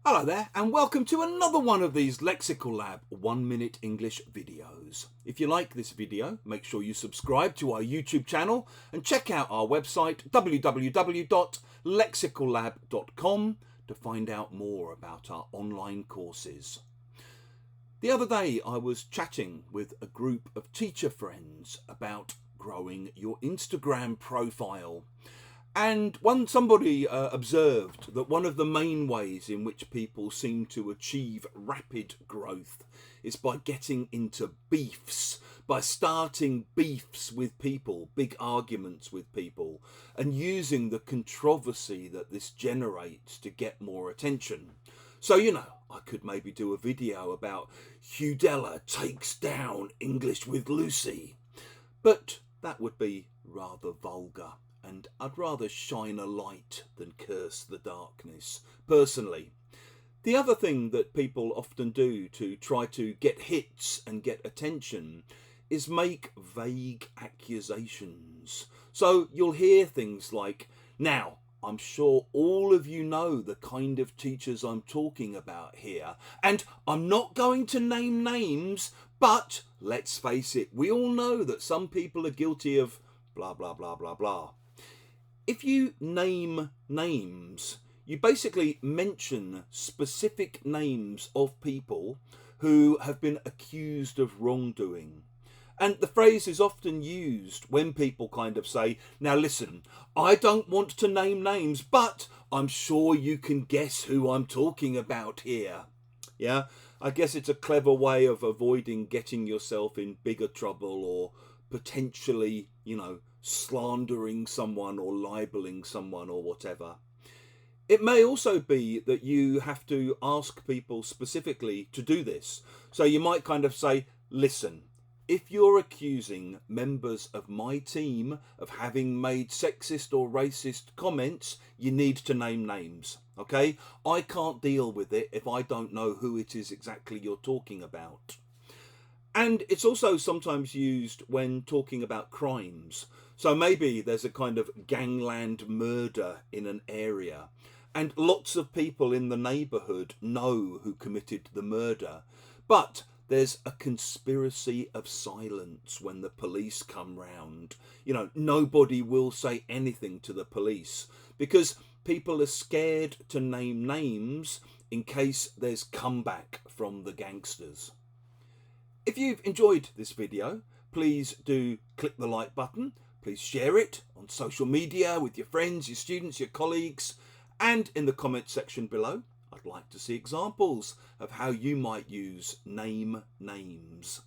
Hello there, and welcome to another one of these Lexical Lab 1 Minute English videos. If you like this video, make sure you subscribe to our YouTube channel and check out our website www.lexicallab.com to find out more about our online courses. The other day I was chatting with a group of teacher friends about growing your Instagram profile. And somebody observed that one of the main ways in which people seem to achieve rapid growth is by getting into beefs, by starting beefs with people, big arguments with people, and using the controversy that this generates to get more attention. So, I could maybe do a video about Hudella takes down English with Lucy, but that would be rather vulgar. And I'd rather shine a light than curse the darkness, personally. The other thing that people often do to try to get hits and get attention is make vague accusations. So you'll hear things like, now, I'm sure all of you know the kind of teachers I'm talking about here, and I'm not going to name names, but let's face it, we all know that some people are guilty of blah, blah, blah, blah, blah. If you name names, you basically mention specific names of people who have been accused of wrongdoing. And the phrase is often used when people kind of say, now listen, I don't want to name names, but I'm sure you can guess who I'm talking about here. Yeah, I guess it's a clever way of avoiding getting yourself in bigger trouble or potentially, slandering someone or libeling someone or whatever. It may also be that you have to ask people specifically to do this. So you might kind of say, listen, if you're accusing members of my team of having made sexist or racist comments, you need to name names, okay? I can't deal with it if I don't know who it is exactly you're talking about. And it's also sometimes used when talking about crimes. So maybe there's a kind of gangland murder in an area, and lots of people in the neighbourhood know who committed the murder, but there's a conspiracy of silence when the police come round. Nobody will say anything to the police because people are scared to name names in case there's comeback from the gangsters. If you've enjoyed this video, please do click the like button. Please share it on social media with your friends, your students, your colleagues, and in the comment section below, I'd like to see examples of how you might use name names.